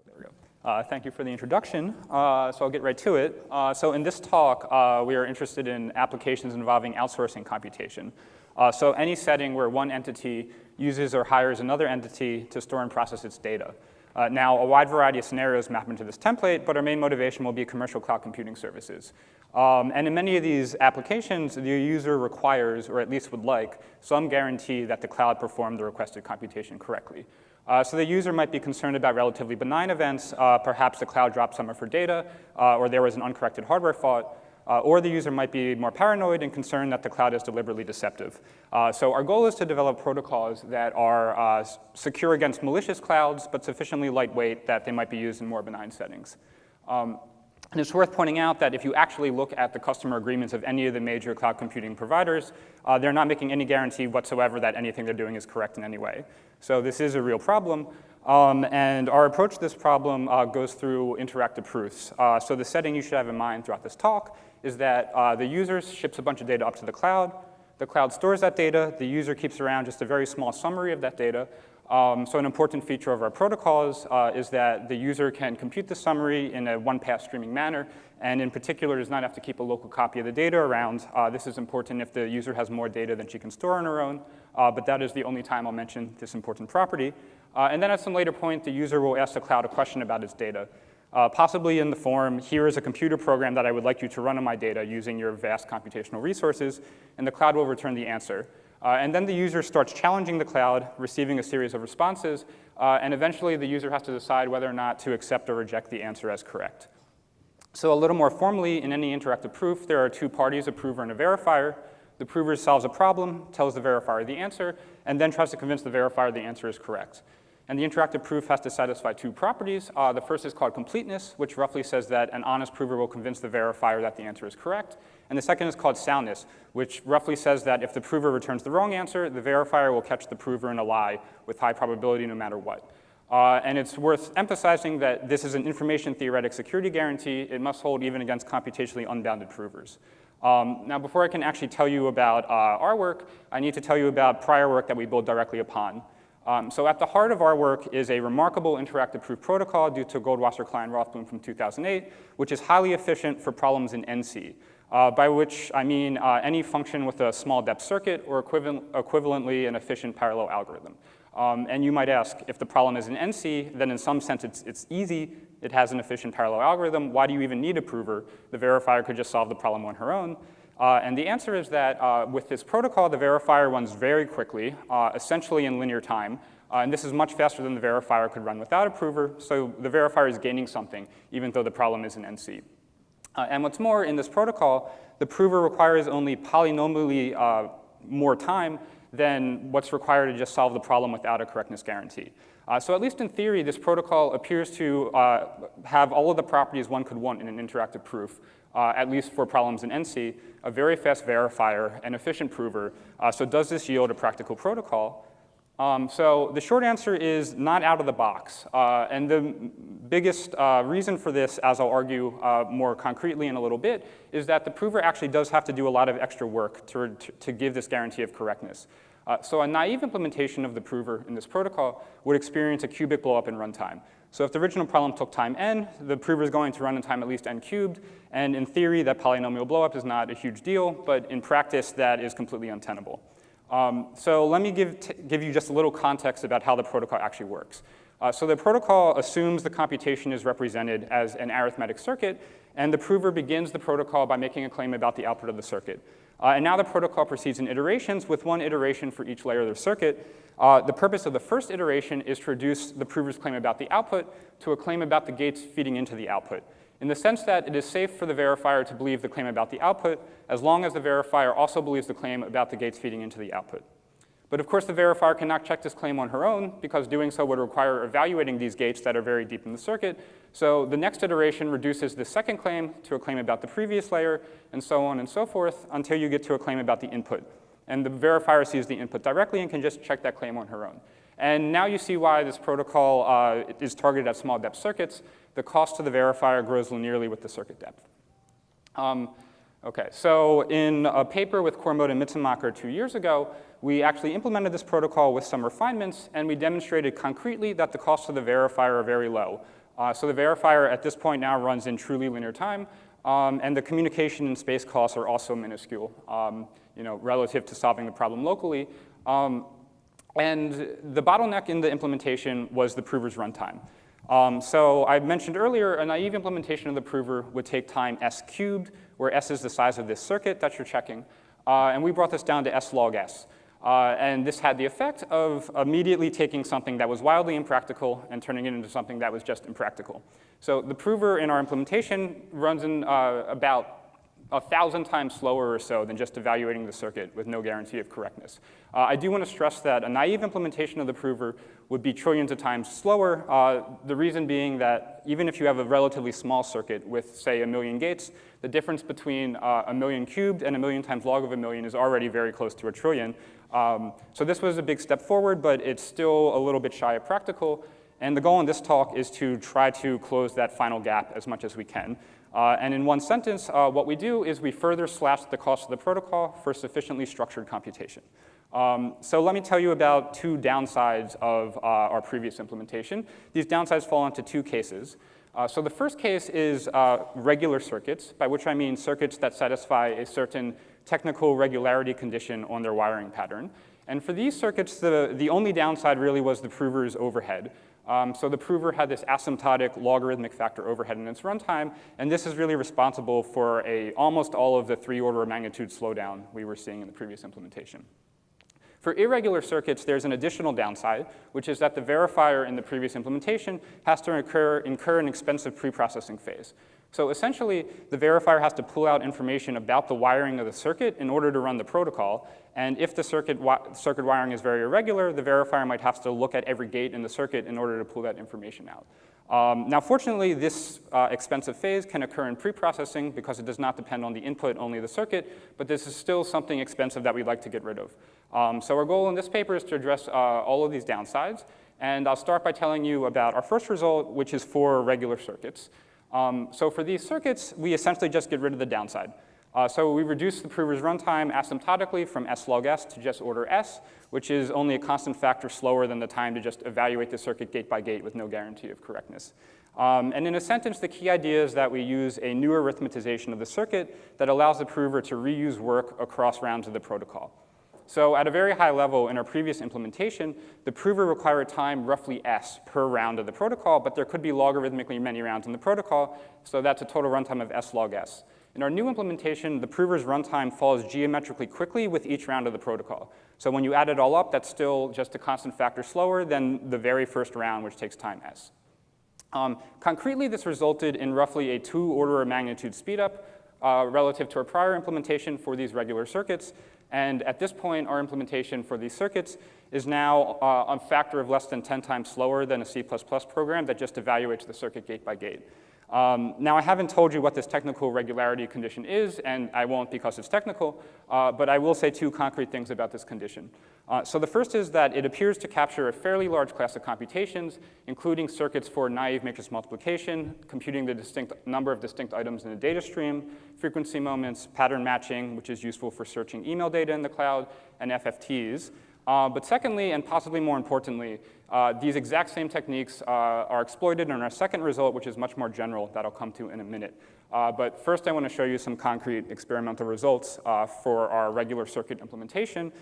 There we go. Thank you for the introduction. So I'll get right to it. So in this talk, we are interested in applications involving outsourcing computation. So any setting where one entity uses or hires another entity to store and process its data. Now, a wide variety of scenarios map into this template, but our main motivation will be commercial cloud computing services. And in many of these applications, the user requires, or at least would like, some guarantee that the cloud performed the requested computation correctly. So the user might be concerned about relatively benign events, perhaps the cloud dropped some of her data, or there was an uncorrected hardware fault, or the user might be more paranoid and concerned that the cloud is deliberately deceptive. So our goal is to develop protocols that are secure against malicious clouds, but sufficiently lightweight that they might be used in more benign settings. And it's worth pointing out that if you actually look at the customer agreements of any of the major cloud computing providers, they're not making any guarantee whatsoever that anything they're doing is correct in any way. So this is a real problem. And our approach to this problem goes through interactive proofs. So the setting you should have in mind throughout this talk is that the user ships a bunch of data up to the cloud stores that data, the user keeps around just a very small summary of that data. So an important feature of our protocols is that the user can compute the summary in a one-pass streaming manner, and in particular does not have to keep a local copy of the data around. This is important if the user has more data than she can store on her own, but that is the only time I'll mention this important property. And then at some later point, the user will ask the cloud a question about its data, possibly in the form, here is a computer program that I would like you to run on my data using your vast computational resources, and the cloud will return the answer. And then the user starts challenging the cloud, receiving a series of responses, and eventually the user has to decide whether or not to accept or reject the answer as correct. So a little more formally, in any interactive proof, there are two parties, a prover and a verifier. The prover solves a problem, tells the verifier the answer, and then tries to convince the verifier the answer is correct. And the interactive proof has to satisfy two properties. The first is called completeness, which roughly says that an honest prover will convince the verifier that the answer is correct. And the second is called soundness, which roughly says that if the prover returns the wrong answer, the verifier will catch the prover in a lie with high probability no matter what. And it's worth emphasizing that this is an information theoretic security guarantee. It must hold even against computationally unbounded provers. Now, before I can actually tell you about our work, I need to tell you about prior work that we build directly upon. So at the heart of our work is a remarkable interactive proof protocol due to Goldwasser, Klein, Rothblum from 2008, which is highly efficient for problems in NC, by which I mean any function with a small depth circuit or equivalently an efficient parallel algorithm. And you might ask, if the problem is in NC, then in some sense it's easy. It has an efficient parallel algorithm. Why do you even need a prover? The verifier could just solve the problem on her own. And the answer is that with this protocol, the verifier runs very quickly, essentially in linear time. And this is much faster than the verifier could run without a prover. So the verifier is gaining something, even though the problem is in NC. And what's more, in this protocol, the prover requires only polynomially more time than what's required to just solve the problem without a correctness guarantee. So at least in theory, this protocol appears to have all of the properties one could want in an interactive proof, at least for problems in NC, a very fast verifier, an efficient prover. So does this yield a practical protocol? So the short answer is not out of the box. And the biggest reason for this, as I'll argue more concretely in a little bit, is that the prover actually does have to do a lot of extra work to give this guarantee of correctness. So a naive implementation of the prover in this protocol would experience a cubic blowup in runtime. So if the original problem took time n, the prover is going to run in time at least n cubed. And in theory, that polynomial blowup is not a huge deal. But in practice, that is completely untenable. So let me give you just a little context about how the protocol actually works. So the protocol assumes the computation is represented as an arithmetic circuit. And the prover begins the protocol by making a claim about the output of the circuit. And now the protocol proceeds in iterations with one iteration for each layer of the circuit. The purpose of the first iteration is to reduce the prover's claim about the output to a claim about the gates feeding into the output, in the sense that it is safe for the verifier to believe the claim about the output as long as the verifier also believes the claim about the gates feeding into the output. But of course, the verifier cannot check this claim on her own, because doing so would require evaluating these gates that are very deep in the circuit. So the next iteration reduces the second claim to a claim about the previous layer, and so on and so forth, until you get to a claim about the input. And the verifier sees the input directly and can just check that claim on her own. And now you see why this protocol is targeted at small depth circuits. The cost to the verifier grows linearly with the circuit depth. OK, so in a paper with Kormod and Mitzenmacher 2 years ago, we actually implemented this protocol with some refinements, and we demonstrated concretely that the costs of the verifier are very low. So the verifier at this point now runs in truly linear time, and the communication and space costs are also minuscule, relative to solving the problem locally. And the bottleneck in the implementation was the prover's runtime. So I mentioned earlier, a naive implementation of the prover would take time s cubed, where s is the size of this circuit that you're checking. And we brought this down to s log s. And this had the effect of immediately taking something that was wildly impractical and turning it into something that was just impractical. So the prover in our implementation runs in about 1,000 times slower or so than just evaluating the circuit with no guarantee of correctness. I do want to stress that a naive implementation of the prover would be trillions of times slower, the reason being that even if you have a relatively small circuit with, say, 1,000,000 gates, the difference between 1,000,000 cubed and 1,000,000 times log of 1,000,000 is already very close to a trillion. So this was a big step forward, but it's still a little bit shy of practical. And the goal in this talk is to try to close that final gap as much as we can. And in one sentence, what we do is we further slash the cost of the protocol for sufficiently structured computation. So let me tell you about two downsides of our previous implementation. These downsides fall into two cases. So the first case is regular circuits, by which I mean circuits that satisfy a certain technical regularity condition on their wiring pattern. And for these circuits, the only downside really was the prover's overhead. So the prover had this asymptotic logarithmic factor overhead in its runtime, and this is really responsible for almost all of the 3 order of magnitude slowdown we were seeing in the previous implementation. For irregular circuits, there's an additional downside, which is that the verifier in the previous implementation has to incur an expensive preprocessing phase. So essentially, the verifier has to pull out information about the wiring of the circuit in order to run the protocol. And if the circuit wiring is very irregular, the verifier might have to look at every gate in the circuit in order to pull that information out. Now, fortunately, this expensive phase can occur in preprocessing because it does not depend on the input, only the circuit. But this is still something expensive that we'd like to get rid of. So our goal in this paper is to address all of these downsides. And I'll start by telling you about our first result, which is for regular circuits. So for these circuits, we essentially just get rid of the downside. So we reduce the prover's runtime asymptotically from s log s to just order s, which is only a constant factor slower than the time to just evaluate the circuit gate by gate with no guarantee of correctness. And in a sentence, the key idea is that we use a new arithmetization of the circuit that allows the prover to reuse work across rounds of the protocol. So at a very high level in our previous implementation, the prover required time roughly s per round of the protocol, but there could be logarithmically many rounds in the protocol, so that's a total runtime of s log s. In our new implementation, the prover's runtime falls geometrically quickly with each round of the protocol. So when you add it all up, that's still just a constant factor slower than the very first round, which takes time s. Concretely, this resulted in roughly a 2 order of magnitude speedup relative to our prior implementation for these regular circuits. And at this point, our implementation for these circuits is now a factor of less than 10 times slower than a C++ program that just evaluates the circuit gate by gate. Now, I haven't told you what this technical regularity condition is, and I won't because it's technical, but I will say 2 concrete things about this condition. So the first is that it appears to capture a fairly large class of computations, including circuits for naive matrix multiplication, computing the number of distinct items in a data stream, frequency moments, pattern matching, which is useful for searching email data in the cloud, and FFTs. But secondly, and possibly more importantly, these exact same techniques are exploited in our second result, which is much more general, that I'll come to in a minute. But first, I want to show you some concrete experimental results for our regular circuit implementation.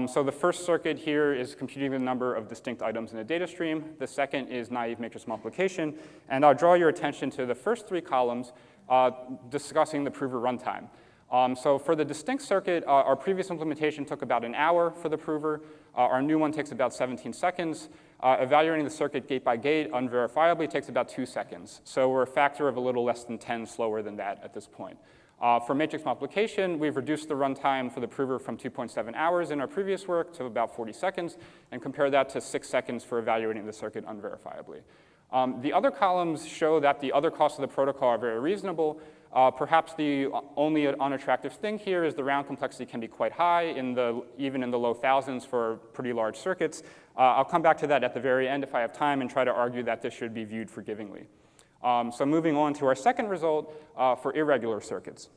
So the first circuit here is computing the number of distinct items in a data stream. The second is naive matrix multiplication. And I'll draw your attention to the first 3 columns discussing the prover runtime. So for the distinct circuit, our previous implementation took about an hour for the prover. Our new one takes about 17 seconds. Evaluating the circuit gate by gate unverifiably takes about 2 seconds. So we're a factor of a little less than 10 slower than that at this point. For matrix multiplication, we've reduced the runtime for the prover from 2.7 hours in our previous work to about 40 seconds, and compare that to 6 seconds for evaluating the circuit unverifiably. The other columns show that the other costs of the protocol are very reasonable. Perhaps the only unattractive thing here is the round complexity can be quite high, even in the low thousands for pretty large circuits. I'll come back to that at the very end if I have time and try to argue that this should be viewed forgivingly. So moving on to our second result for irregular circuits.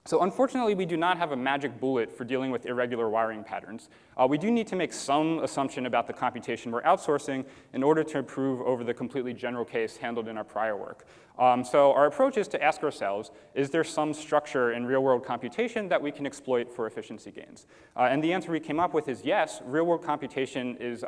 So unfortunately, we do not have a magic bullet for dealing with irregular wiring patterns. We do need to make some assumption about the computation we're outsourcing in order to improve over the completely general case handled in our prior work. So our approach is to ask ourselves, is there some structure in real-world computation that we can exploit for efficiency gains? And the answer we came up with is yes, real-world computation is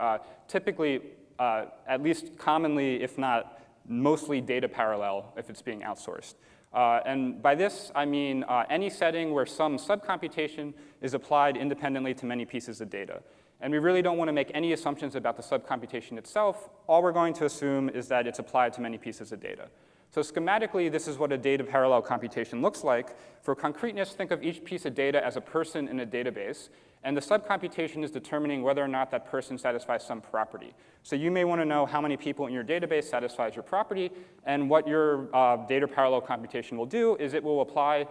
typically, at least commonly, if not mostly data parallel if it's being outsourced. And by this, I mean any setting where some subcomputation is applied independently to many pieces of data. And we really don't want to make any assumptions about the subcomputation itself. All we're going to assume is that it's applied to many pieces of data. So schematically, this is what a data parallel computation looks like. For concreteness, think of each piece of data as a person in a database. And the subcomputation is determining whether or not that person satisfies some property. So you may want to know how many people in your database satisfies your property. And what your data parallel computation will do is it will apply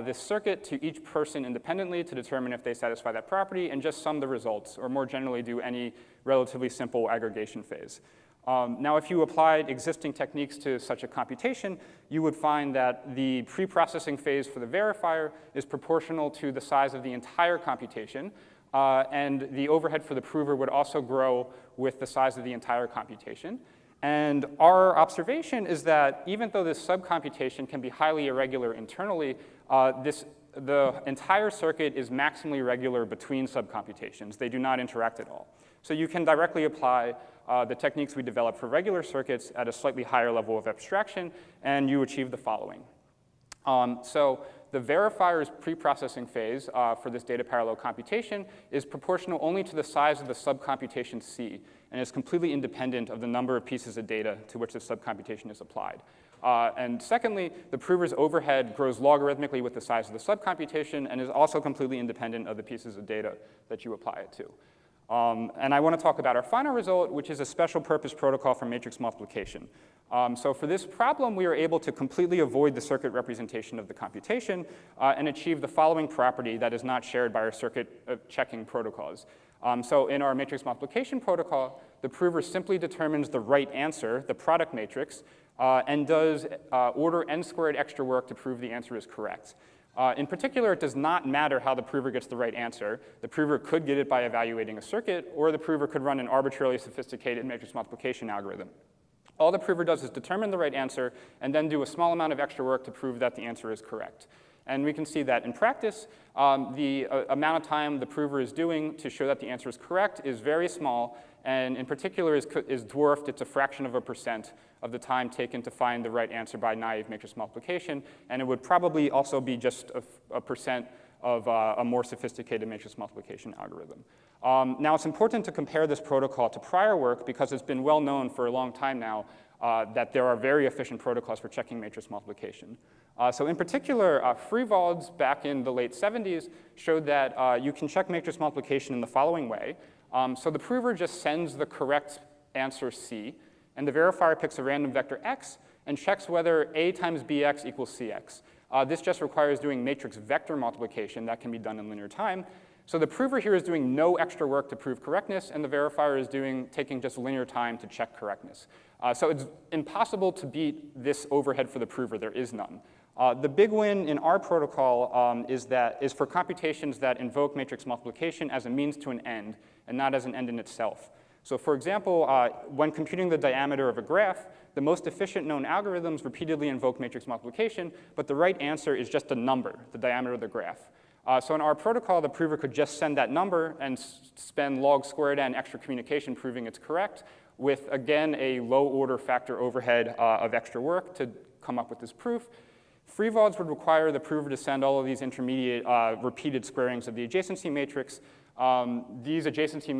this circuit to each person independently to determine if they satisfy that property and just sum the results, or more generally do any relatively simple aggregation phase. Now, if you applied existing techniques to such a computation, you would find that the pre-processing phase for the verifier is proportional to the size of the entire computation, and the overhead for the prover would also grow with the size of the entire computation. And our observation is that even though this subcomputation can be highly irregular internally, the entire circuit is maximally regular between subcomputations. They do not interact at all. So you can directly apply the techniques we develop for regular circuits at a slightly higher level of abstraction, and you achieve the following. So the verifier's pre-processing phase for this data parallel computation is proportional only to the size of the subcomputation C, and is completely independent of the number of pieces of data to which the subcomputation is applied. And secondly, the prover's overhead grows logarithmically with the size of the subcomputation and is also completely independent of the pieces of data that you apply it to. And I want to talk about our final result, which is a special purpose protocol for matrix multiplication. So for this problem, we are able to completely avoid the circuit representation of the computation and achieve the following property that is not shared by our circuit checking protocols. So in our matrix multiplication protocol, the prover simply determines the right answer, the product matrix, and does order n squared extra work to prove the answer is correct. In particular, it does not matter how the prover gets the right answer. The prover could get it by evaluating a circuit, or the prover could run an arbitrarily sophisticated matrix multiplication algorithm. All the prover does is determine the right answer and then do a small amount of extra work to prove that the answer is correct. And we can see that in practice, the amount of time the prover is doing to show that the answer is correct is very small, and in particular is dwarfed. It's a fraction of a percent of the time taken to find the right answer by naive matrix multiplication, and it would probably also be just a percent of a more sophisticated matrix multiplication algorithm. Now, it's important to compare this protocol to prior work because it's been well known for a long time now that there are very efficient protocols for checking matrix multiplication. So in particular, Frivold's back in the late 70s showed that you can check matrix multiplication in the following way. So the prover just sends the correct answer C, and the verifier picks a random vector x and checks whether a times bx equals cx. This just requires doing matrix vector multiplication. That can be done in linear time. So the prover here is doing no extra work to prove correctness, and the verifier is taking just linear time to check correctness. So it's impossible to beat this overhead for the prover. There is none. The big win in our protocol is for computations that invoke matrix multiplication as a means to an end and not as an end in itself. So for example, when computing the diameter of a graph, the most efficient known algorithms repeatedly invoke matrix multiplication, but the right answer is just a number, the diameter of the graph. So in our protocol, the prover could just send that number and spend log squared n extra communication proving it's correct with, again, a low order factor overhead of extra work to come up with this proof. Frivold's would require the prover to send all of these intermediate repeated squarings of the adjacency matrix. These adjacency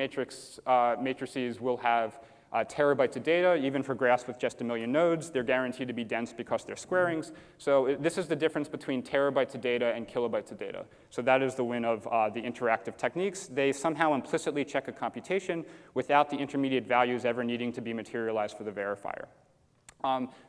matrices will have terabytes of data, even for graphs with just 1 million nodes. They're guaranteed to be dense because they're squarings. So this is the difference between terabytes of data and kilobytes of data. So that is the win of the interactive techniques. They somehow implicitly check a computation without the intermediate values ever needing to be materialized for the verifier.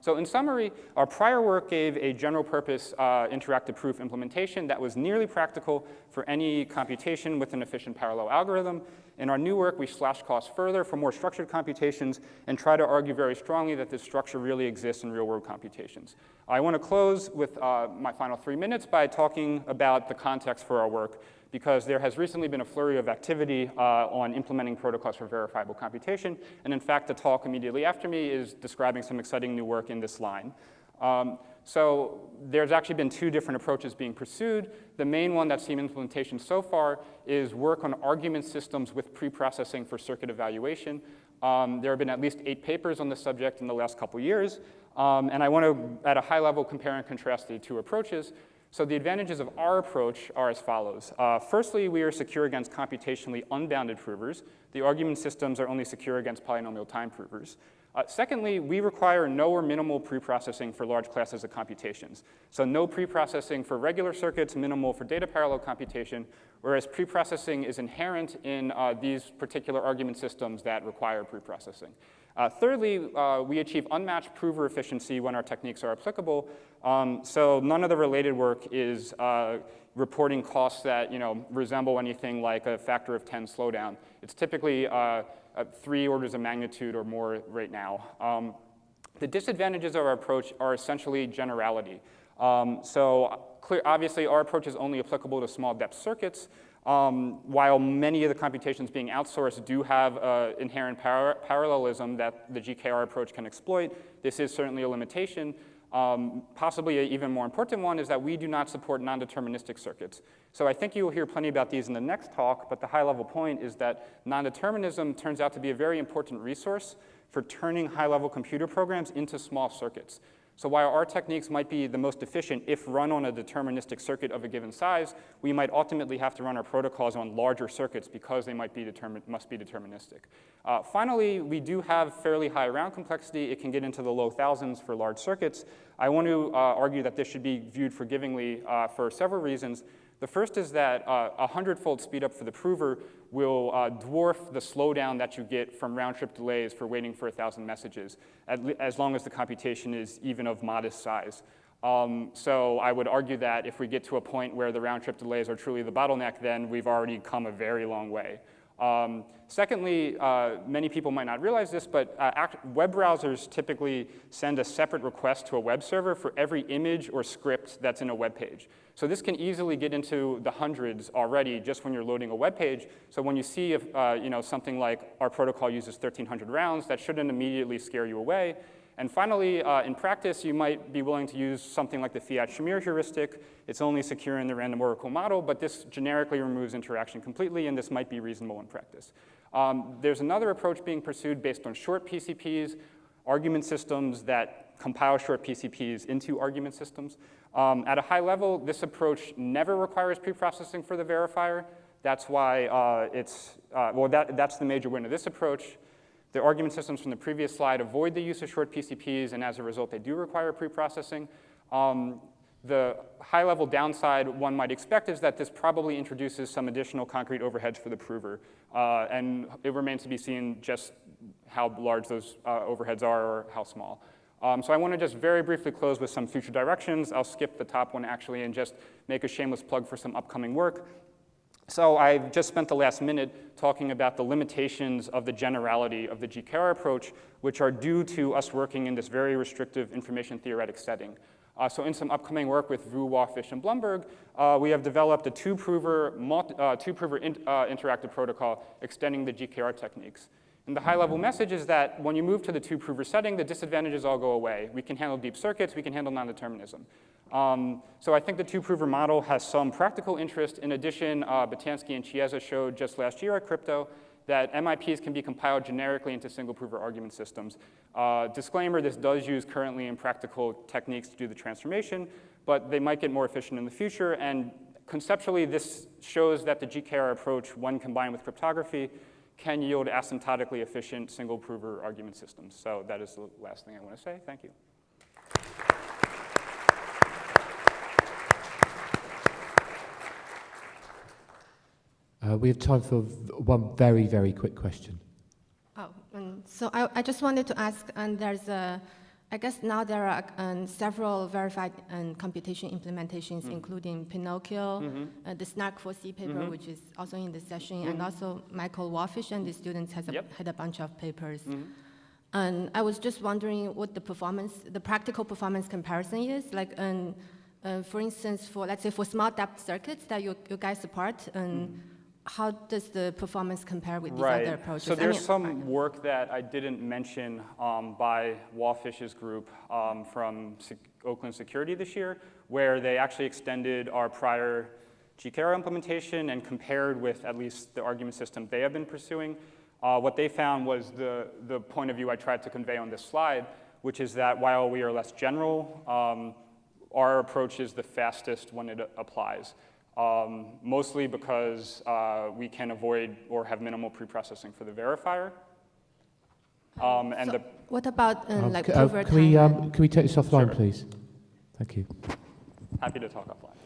So in summary, our prior work gave a general purpose interactive proof implementation that was nearly practical for any computation with an efficient parallel algorithm. In our new work, we slash costs further for more structured computations and try to argue very strongly that this structure really exists in real-world computations. I want to close with my final 3 minutes by talking about the context for our work, because there has recently been a flurry of activity on implementing protocols for verifiable computation. And in fact, the talk immediately after me is describing some exciting new work in this line. So there's actually been 2 different approaches being pursued. The main one that's seen implementation so far is work on argument systems with preprocessing for circuit evaluation. There have been at least 8 papers on this subject in the last couple years. And I want to, at a high level, compare and contrast the 2 approaches. So the advantages of our approach are as follows. Firstly, we are secure against computationally unbounded provers. The argument systems are only secure against polynomial time provers. Secondly, we require no or minimal preprocessing for large classes of computations. So no preprocessing for regular circuits, minimal for data parallel computation, whereas preprocessing is inherent in these particular argument systems that require preprocessing. Thirdly, we achieve unmatched prover efficiency when our techniques are applicable. So none of the related work is reporting costs that resemble anything like a factor of 10 slowdown. It's typically 3 orders of magnitude or more right now. The disadvantages of our approach are essentially generality. Obviously, our approach is only applicable to small depth circuits. While many of the computations being outsourced do have inherent parallelism that the GKR approach can exploit, this is certainly a limitation. Possibly an even more important one is that we do not support non-deterministic circuits. So I think you will hear plenty about these in the next talk, but the high-level point is that non-determinism turns out to be a very important resource for turning high-level computer programs into small circuits. So while our techniques might be the most efficient if run on a deterministic circuit of a given size, we might ultimately have to run our protocols on larger circuits because they must be deterministic. Finally, we do have fairly high round complexity. It can get into the low thousands for large circuits. I want to argue that this should be viewed forgivingly for several reasons. The first is that a 100-fold speedup for the prover will dwarf the slowdown that you get from round-trip delays for waiting for 1,000 messages, as long as the computation is even of modest size. So I would argue that if we get to a point where the round-trip delays are truly the bottleneck, then we've already come a very long way. Secondly, many people might not realize this, but web browsers typically send a separate request to a web server for every image or script that's in a web page. So this can easily get into the hundreds already just when you're loading a web page. So when you see if, something like our protocol uses 1,300 rounds, that shouldn't immediately scare you away. And finally, in practice, you might be willing to use something like the Fiat-Shamir heuristic. It's only secure in the random oracle model, but this generically removes interaction completely, and this might be reasonable in practice. There's another approach being pursued based on short PCPs, argument systems that compile short PCPs into argument systems. At a high level, this approach never requires preprocessing for the verifier. That's why that's the major win of this approach. The argument systems from the previous slide avoid the use of short PCPs, and as a result, they do require preprocessing. The high-level downside one might expect is that this probably introduces some additional concrete overheads for the prover, and it remains to be seen just how large those overheads are or how small. So I want to just very briefly close with some future directions. I'll skip the top one, actually, and just make a shameless plug for some upcoming work. So I've just spent the last minute talking about the limitations of the generality of the GKR approach, which are due to us working in this very restrictive information theoretic setting. So in some upcoming work with Vu, Waugh, Fish, and Blumberg, we have developed a two-prover interactive protocol extending the GKR techniques. And the high-level message is that when you move to the two-prover setting, the disadvantages all go away. We can handle deep circuits. We can handle non-determinism. So I think the two-prover model has some practical interest. In addition, Batansky and Chiesa showed just last year at Crypto that MIPs can be compiled generically into single-prover argument systems. Disclaimer, this does use currently impractical techniques to do the transformation, but they might get more efficient in the future. And conceptually, this shows that the GKR approach, when combined with cryptography, can yield asymptotically efficient single-prover argument systems. So that is the last thing I want to say. Thank you. We have time for one very, very quick question. So I just wanted to ask, and there's a I guess now there are several verified computation implementations, including Pinocchio, the SNARK4C paper, which is also in this session, and also Michael Wallfish and the students had a bunch of papers. And I was just wondering what the practical performance comparison is. Like, for instance, let's say for small depth circuits that you guys support, how does the performance compare with these other approaches? So there's some work that I didn't mention by Wallfish's group from Oakland Security this year, where they actually extended our prior GKR implementation and compared with at least the argument system they have been pursuing. What they found was the point of view I tried to convey on this slide, which is that while we are less general, our approach is the fastest when it applies. Mostly because we can avoid or have minimal preprocessing for the verifier. What about like proof can we take this offline, Sure. please? Thank you. Happy to talk offline.